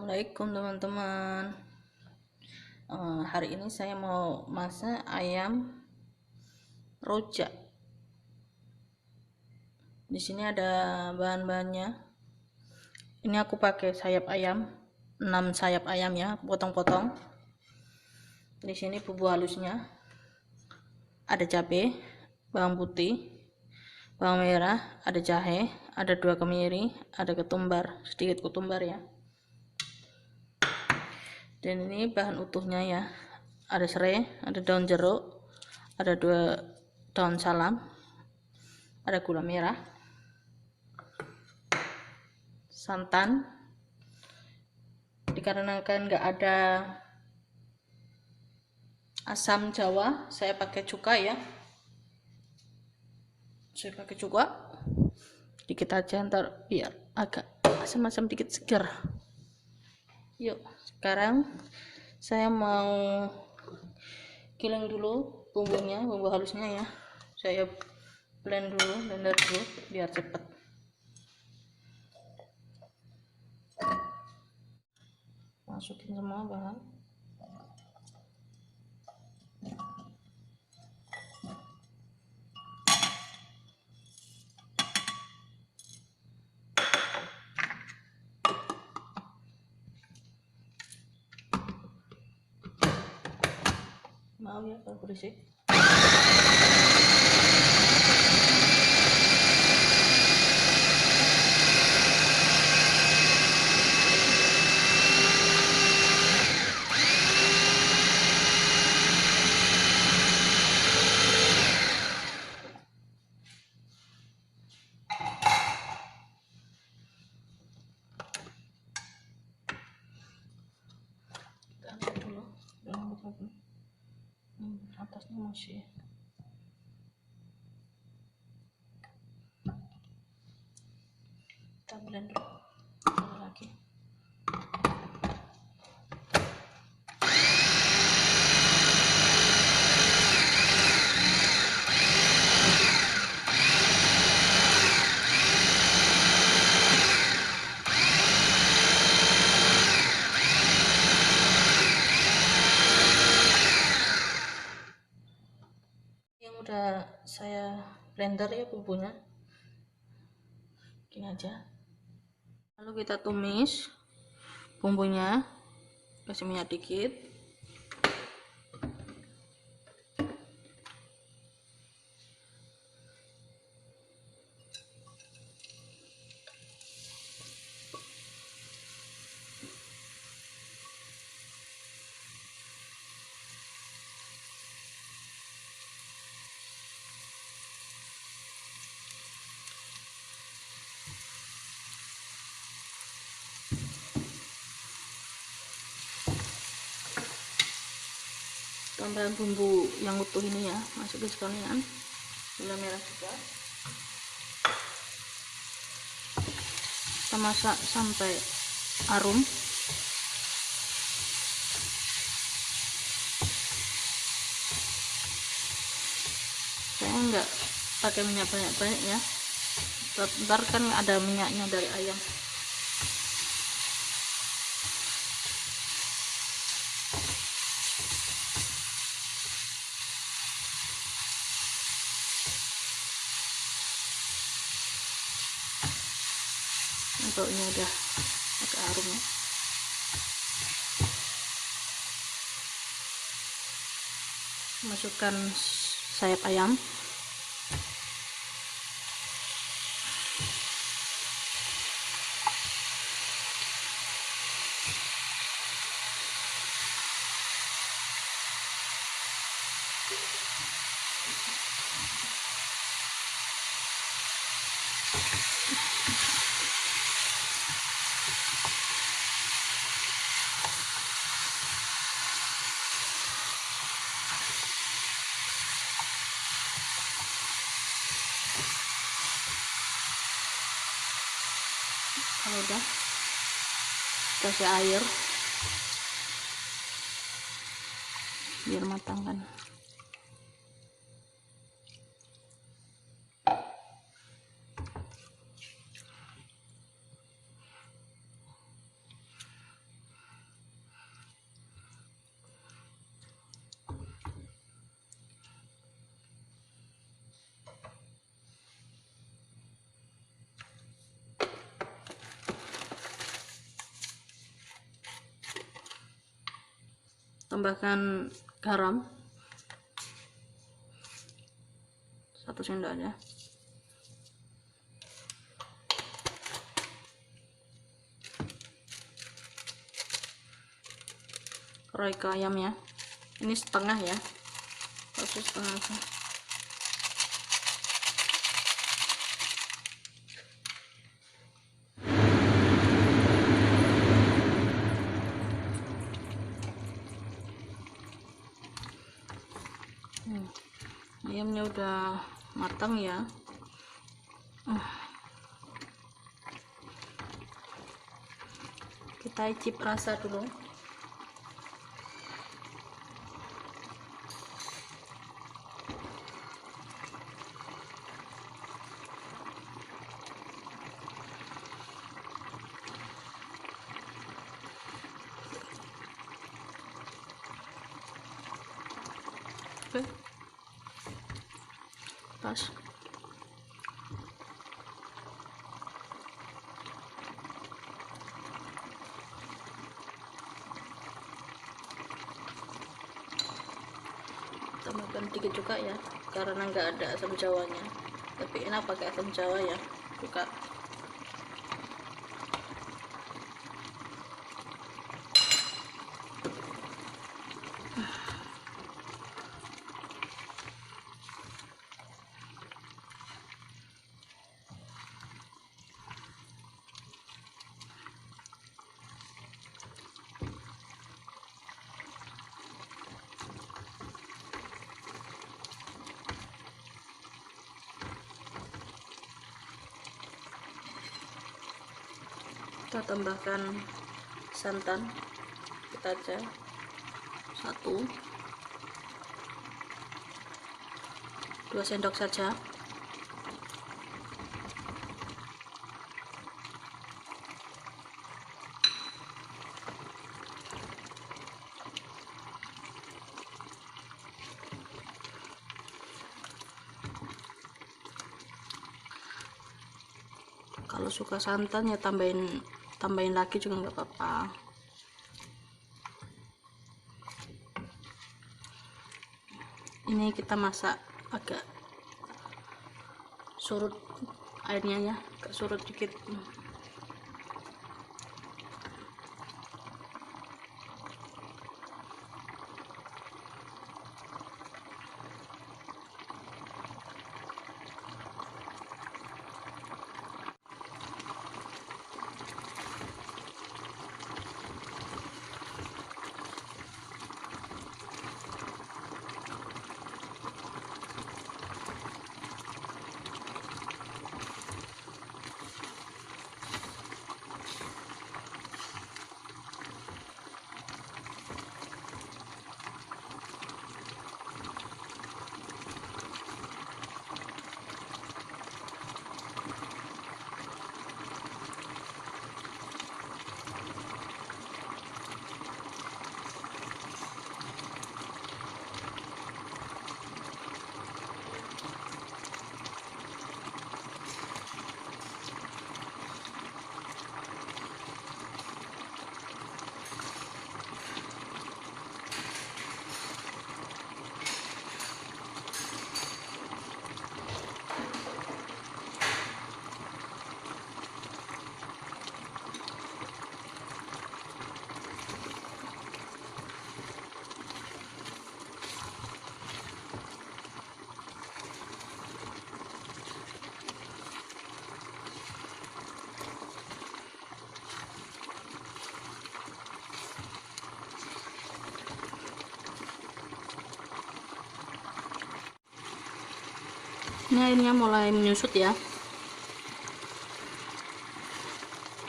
Assalamualaikum teman-teman. Hari ini saya mau masak ayam rojak. Di sini ada bahan-bahannya. Ini aku pakai sayap ayam, 6 sayap ayam ya, potong-potong. Di sini bumbu halusnya ada cabai, bawang putih, bawang merah, ada jahe, ada 2 kemiri, ada ketumbar, sedikit ketumbar ya. Dan ini bahan utuhnya ya, ada serai, ada daun jeruk, ada 2 daun salam, ada gula merah, santan. Dikarenakan nggak ada asam jawa, saya pakai cuka ya, dikit aja ntar biar agak asam-asam dikit, segar. Yuk, sekarang saya mau giling dulu bumbunya, bumbu halusnya ya. Saya blender dulu biar cepet. Masukin semua bahan. Maaf ya kalau berisik. Atasnya masih kita blender lagi. Yang udah saya blender ya bumbunya, gini aja. Lalu kita tumis bumbunya, kasih minyak dikit. Tambahan bumbu yang utuh ini ya, masukin sekalian. Gula merah juga. Kita masak sampai harum. Saya nggak pakai minyak banyak-banyak ya, ntar kan ada minyaknya dari ayam. Untuk ini udah agak harum ya. Masukkan sayap ayam. Kalau udah kasih air biar matang kan. Tambahkan garam 1 sendok aja. Royco ayamnya ini setengah ya, kasih setengah aja. Ayamnya udah matang ya. Kita icip rasa dulu. Oke, pas. Tambahkan dikit juga ya, karena nggak ada asam jawanya, tapi enak pakai asam jawa ya, suka. Kita tambahkan santan, kita aja 1-2 sendok saja. Kalau suka santan ya tambahin lagi juga nggak apa-apa. Ini kita masak agak surut airnya ya, agak surut dikit. Ini airnya mulai menyusut ya,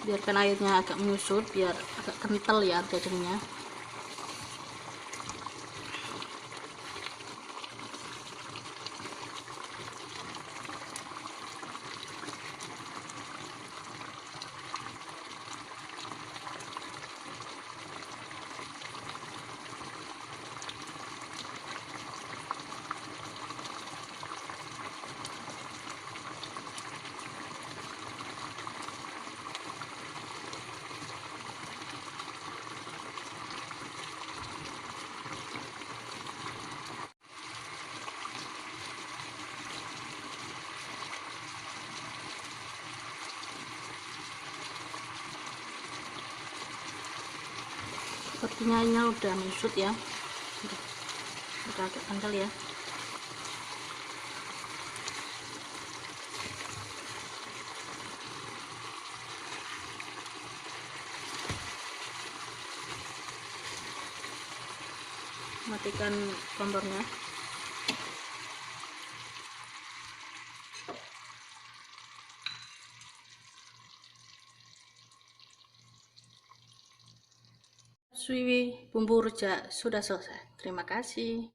biarkan airnya agak menyusut biar agak kental ya dagingnya. sepertinya ini udah menyusut ya, udah agak kental ya. Matikan kompornya. Suiwi bumbu rujak sudah selesai. Terima kasih.